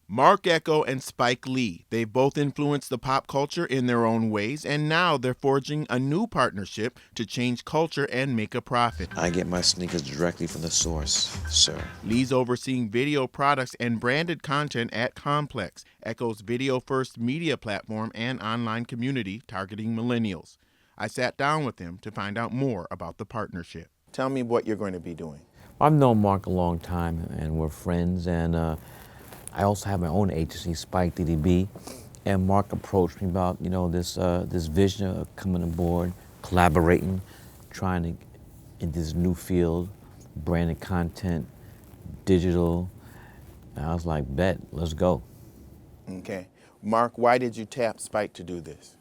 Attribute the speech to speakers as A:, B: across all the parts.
A: Marc Ecko and Spike Lee. They've both influenced the pop culture in their own ways, and now they're forging a new partnership to change culture and make a profit.
B: I get my sneakers directly from the source, sir.
A: Lee's overseeing video products and branded content at Complex, Ecko's video-first media platform and online community targeting millennials. I sat down with him to find out more about the partnership. Tell me what you're going to be doing.
C: I've known Mark a long time, and we're friends, and I also have my own agency, Spike DDB, and Mark approached me about, this vision of coming aboard, collaborating, trying to, in this new field, branded content, digital, and I was like, bet, let's go.
A: Okay. Mark, why did you tap Spike to do this?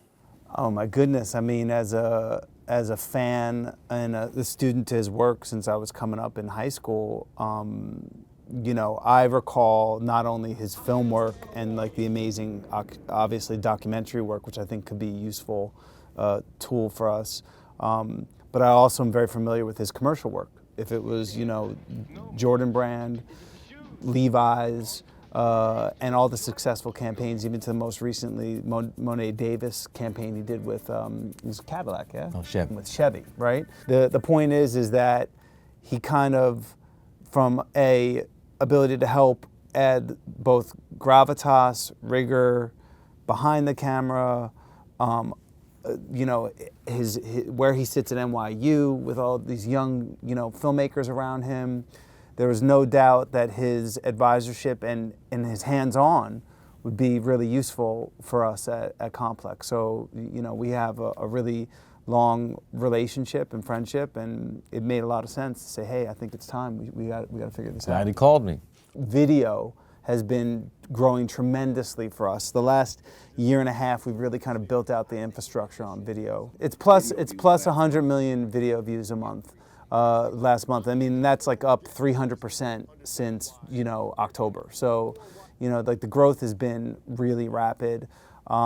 D: Oh my goodness, I mean, as a fan and a student to his work since I was coming up in high school, I recall not only his film work and like the amazing, obviously documentary work, which I think could be a useful tool for us, but I also am very familiar with his commercial work. If it was, Jordan Brand, Levi's, and all the successful campaigns, even to the most recently Monet Davis campaign he did with it was Cadillac, yeah?
C: Oh, Chevy.
D: With Chevy, right? The point is that he kind of, from a ability to help add both gravitas, rigor, behind the camera, his where he sits at NYU with all these young, filmmakers around him. There was no doubt that his advisorship and his hands-on would be really useful for us at Complex. So, we have a really long relationship and friendship, and it made a lot of sense to say, hey, I think it's time. We got to figure this out.
C: He called me.
D: Video has been growing tremendously for us. The last year and a half, we've really kind of built out the infrastructure on video. It's plus 100 million video views a month. Last month. I mean, that's like up 300% since, October. So, the growth has been really rapid. We've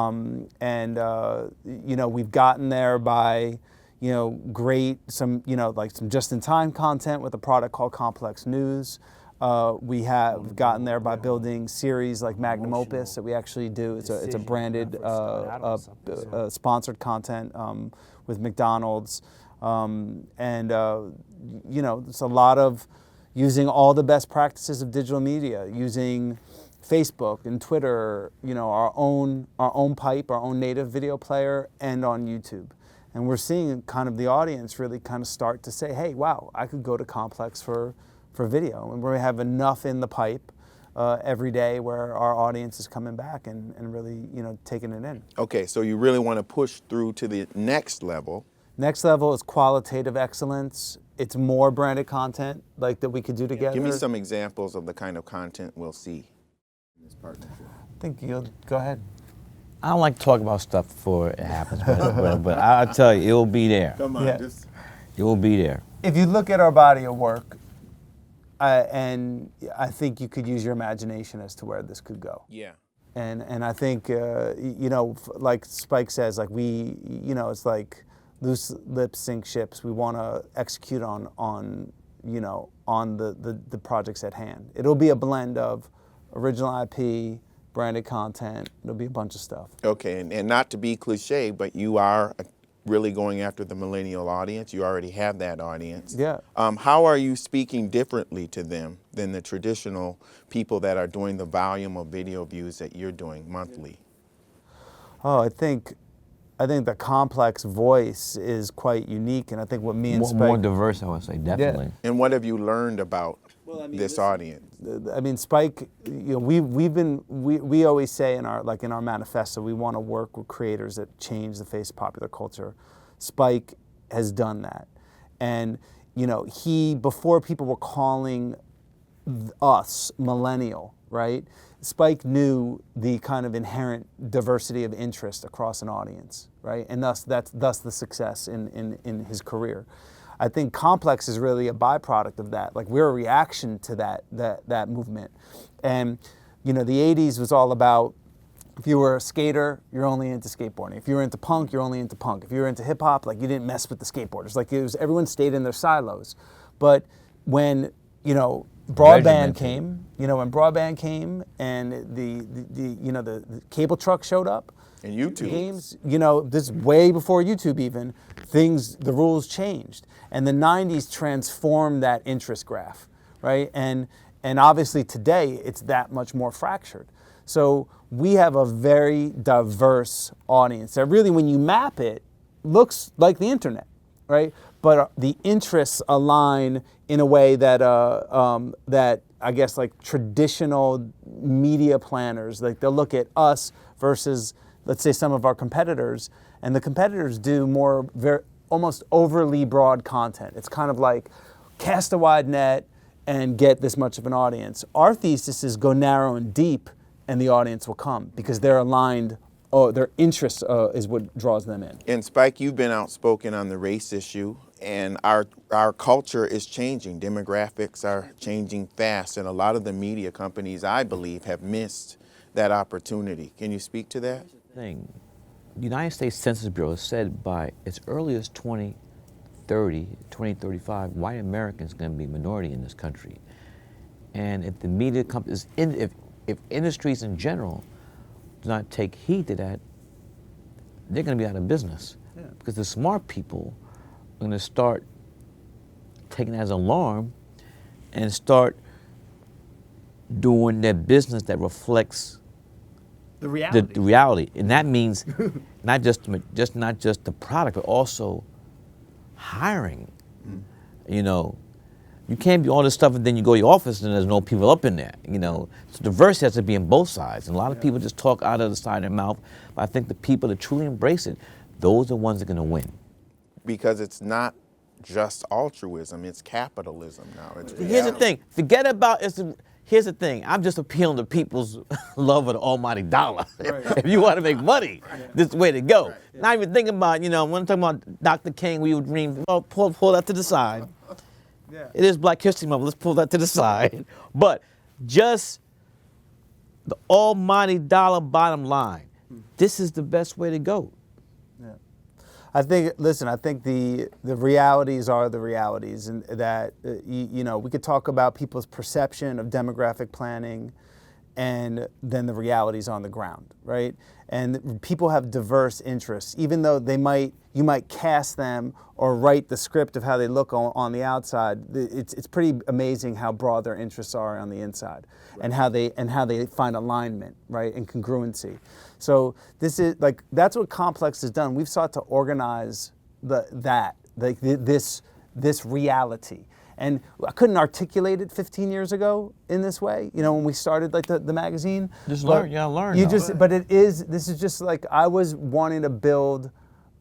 D: gotten there by, some just-in-time content with a product called Complex News. We have gotten there by building series like Magnum Opus that we actually do. It's a branded, sponsored content with McDonald's. It's a lot of using all the best practices of digital media, using Facebook and Twitter, our own pipe, our own native video player, and on YouTube. And we're seeing kind of the audience really kind of start to say, hey, wow, I could go to Complex for video. And we have enough in the pipe every day where our audience is coming back and really, taking it in.
A: Okay, so you really want to push through to the next level.
D: Next level is qualitative excellence. It's more branded content like that we could do together.
A: Give me some examples of the kind of content we'll see in this partnership.
D: I think you'll go ahead.
C: I don't like to talk about stuff before it happens, but I'll tell you, it will be there.
A: Come on,
D: Yeah.
C: It will be there.
D: If you look at our body of work, and I think you could use your imagination as to where this could go.
A: Yeah.
D: And I think, like Spike says, like it's like loose lips sink ships. We want to execute on the projects at hand. It'll be a blend of original IP, branded content. It'll be a bunch of stuff.
A: Okay, and not to be cliche, but you are really going after the millennial audience. You already have that audience.
D: Yeah.
A: How are you speaking differently to them than the traditional people that are doing the volume of video views that you're doing monthly?
D: Oh, I think the Complex voice is quite unique, and I think what me and Spike...
C: More diverse, I would say, definitely.
D: Yeah.
A: And what have you learned about this audience?
D: I mean, Spike, we always say in our manifesto, we want to work with creators that change the face of popular culture. Spike has done that. And, before people were calling us millennial, right? Spike knew the kind of inherent diversity of interest across an audience, right? And thus the success in his career. I think Complex is really a byproduct of that. Like, we're a reaction to that movement. And, the 80s was all about, if you were a skater, you're only into skateboarding. If you were into punk, you're only into punk. If you were into hip hop, like, you didn't mess with the skateboarders. Like, everyone stayed in their silos. But when, broadband
C: regimented.
D: came, when broadband came and the cable truck showed up,
A: And YouTube.
D: games, this way before YouTube even, the rules changed. And the 90s transformed that interest graph, right? And obviously today it's that much more fractured. So we have a very diverse audience that really, when you map it, looks like the internet, right? But the interests align in a way that that I guess like traditional media planners, like they'll look at us versus, let's say, some of our competitors, and the competitors do more almost overly broad content. It's kind of like cast a wide net and get this much of an audience. Our thesis is go narrow and deep, and the audience will come because they're aligned. Their interest is what draws them in.
A: And Spike, you've been outspoken on the race issue, and our culture is changing. Demographics are changing fast, and a lot of the media companies, I believe, have missed that opportunity. Can you speak to that?
C: Thing. The United States Census Bureau said by as early as 2030, 2035, white Americans are going to be a minority in this country. And if the media companies, if industries in general do not take heed to that, they're going to be out of business. Yeah. Because the smart people are going to start taking it as an alarm and start doing their business that reflects
D: the reality.
C: The reality. And that means not just the product, but also hiring. You can't be all this stuff and then you go to your office and there's no people up in there, So diversity has to be in both sides. And a lot of people just talk out of the side of their mouth, but I think the people that truly embrace it, those are the ones that are going to win.
A: Because it's not just altruism, it's capitalism now. It's
C: Here's the thing, here's the thing, I'm just appealing to people's love of the almighty dollar. Right. If you want to make money, this is the way to go. Right. Yeah. Not even thinking about, when I'm talking about Dr. King, we would dream, pull that to the side. Yeah. It is Black History Month, let's pull that to the side. But just the almighty dollar bottom line, this is the best way to go.
D: Yeah. I think the realities are the realities, and that, we could talk about people's perception of demographic planning and then the realities on the ground, right? And people have diverse interests, even though you might cast them or write the script of how they look on the outside. It's pretty amazing how broad their interests are on the inside, right. and how they find alignment, right, and congruency. So that's what Complex has done. We've sought to organize this reality. And I couldn't articulate it 15 years ago in this way, when we started the magazine.
C: Just learn, learn.
D: This is just like I was wanting to build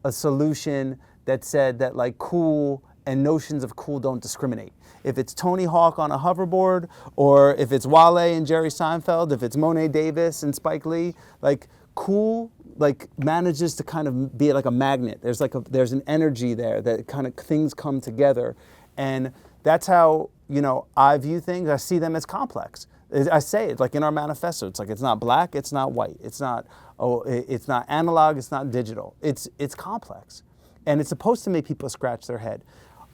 D: a solution that said that cool and notions of cool don't discriminate. If it's Tony Hawk on a hoverboard, or if it's Wale and Jerry Seinfeld, if it's Monet Davis and Spike Lee, cool manages to kind of be like a magnet. There's an energy there that kind of things come together, and that's how I view things. I see them as complex. I say it in our manifesto. It's not black, it's not white, it's not analog, it's not digital. It's complex, and it's supposed to make people scratch their head.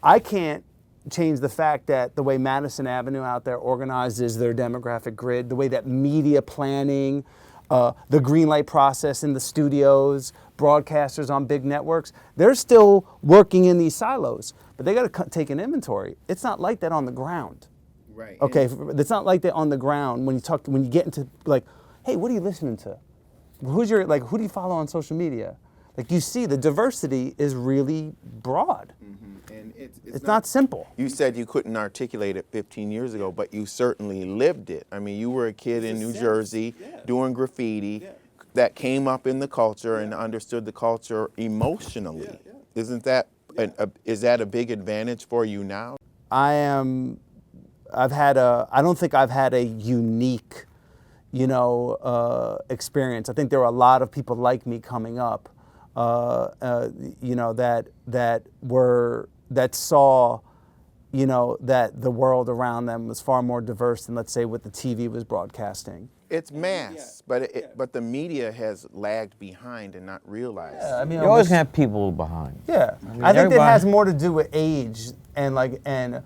D: I can't change the fact that the way Madison Avenue out there organizes their demographic grid, the way that media planning, the green light process in the studios, broadcasters on big networks, they're still working in these silos, but they got to take an inventory. It's not like that on the ground.
A: Right.
D: Okay, it's not like that on the ground when you get into hey, what are you listening to? Who do you follow on social media? You see the diversity is really broad.
A: Mm-hmm. And
D: it's not simple.
A: You said you couldn't articulate it 15 years ago, but you certainly lived it. I mean, you were a kid in New Jersey doing graffiti that came up in the culture and understood the culture emotionally. Yeah, yeah. Isn't that is that a big advantage for you now?
D: I don't think I've had a unique, experience. I think there were a lot of people like me coming up, that saw, that the world around them was far more diverse than, let's say, what the TV was broadcasting.
A: It's mass, but the media has lagged behind and not realized.
D: Yeah,
C: you always have people behind.
D: Yeah, I think that has more to do with age and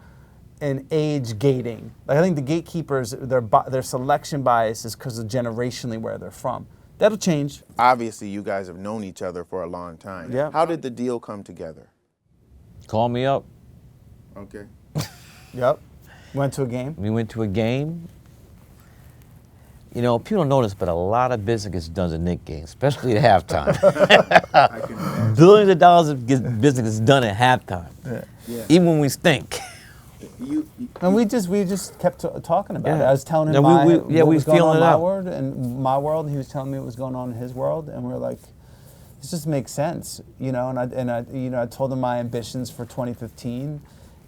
D: an age gating. Like I think the gatekeepers, their selection bias is because of generationally where they're from. That'll change.
A: Obviously, you guys have known each other for a long time.
D: Yeah.
A: How did the deal come together?
C: Call me up.
A: Okay.
D: Yep. Went to a game.
C: We went to a game. You know, people don't know this, but a lot of business gets done at Knicks games, especially at halftime. Billions of dollars of business is done at halftime, even when we stink.
D: And we just kept talking about it.
C: Yeah.
D: I was telling him
C: Yeah,
D: what
C: we
D: was going on
C: feeling
D: in
C: it
D: my
C: out.
D: world and my world, and he was telling me what was going on in his world, and we were like, this just makes sense, you know. And I told him my ambitions for 2015,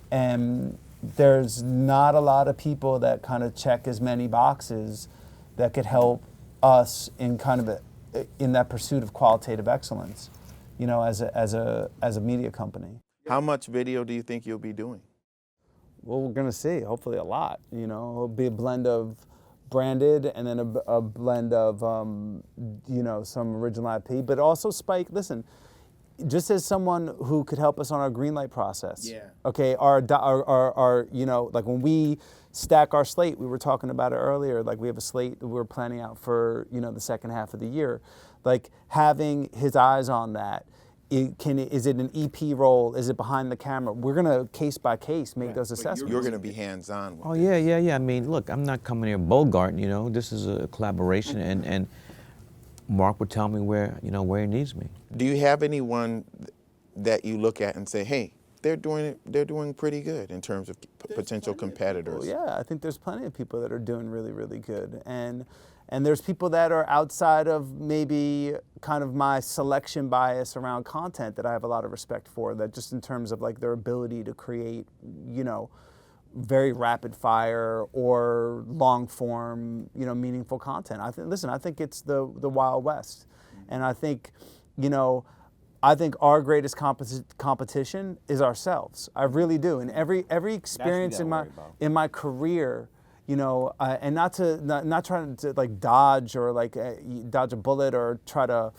D: and there's not a lot of people that kind of check as many boxes that could help us in kind of in that pursuit of qualitative excellence, you know, as a media company.
A: How much video do you think you'll be doing?
D: Well, we're gonna see. Hopefully, a lot. You know, it'll be a blend of branded and then a blend of you know, some original IP, but also Spike. Listen, just as someone who could help us on our green light process.
A: Yeah.
D: Okay. Our you know, like when we stack our slate, we were talking about it earlier. Like we have a slate that we're planning out for, you know, the second half of the year. Like having his eyes on that. Is it an EP role? Is it behind the camera? We're gonna case by case make those assessments.
A: You're going to be hands-on with
C: Oh
A: it.
C: yeah. I mean, look, I'm not coming here bogarting. You know, this is a collaboration, and Mark would tell me where he needs me.
A: Do you have anyone that you look at and say, hey, they're doing pretty good in terms of potential competitors?
D: Yeah, I think there's plenty of people that are doing really, really good. And there's people that are outside of maybe kind of my selection bias around content that I have a lot of respect for, that just in terms of like their ability to create, you know, very rapid fire or long form, you know, meaningful content. I think it's the Wild West. And I think, you know, our greatest competition is ourselves. I really do. And every experience in my career, you know, and not trying to like dodge or like dodge a bullet or try to,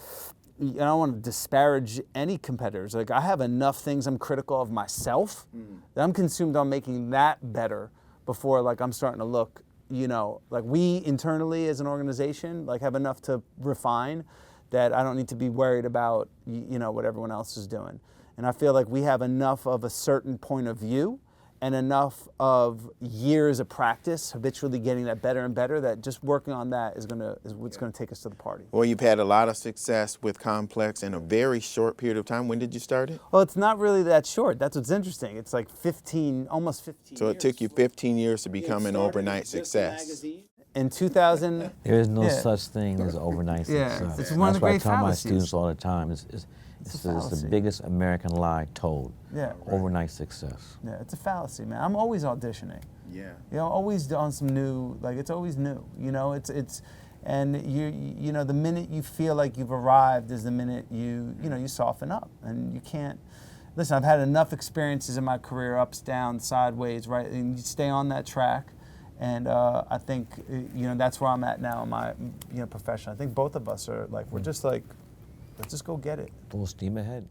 D: I don't want to disparage any competitors. Like I have enough things I'm critical of myself that I'm consumed on making that better before like I'm starting to look, you know, like we internally as an organization like have enough to refine that I don't need to be worried about, you know, what everyone else is doing. And I feel like we have enough of a certain point of view and enough of years of practice, habitually getting that better and better, that just working on that is what's gonna take us to the party.
A: Well, you've had a lot of success with Complex in a very short period of time. When did you start it?
D: Well, it's not really that short. That's what's interesting. It's like almost 15
A: So
D: years.
A: it took you 15 years to become an overnight success.
D: In 2000,
C: There is no
D: Yeah.
C: such thing as overnight
D: Yeah,
C: success.
D: it's one of the
C: That's why I
D: great
C: tell my
D: fallacies.
C: students all the time. It's
D: a
C: the
D: fallacy.
C: biggest American lie told.
D: Yeah.
C: Overnight success.
D: yeah, it's a fallacy, man. I'm always auditioning.
A: Yeah.
D: You know, always on some new, like it's always new. You know, and you know, the minute you feel like you've arrived is the minute you soften up, and you can't. Listen, I've had enough experiences in my career, ups, downs, sideways, right? And you stay on that track, and I think you know that's where I'm at now in my profession. I think both of us are like we're just like, let's just go get it.
C: Full steam ahead.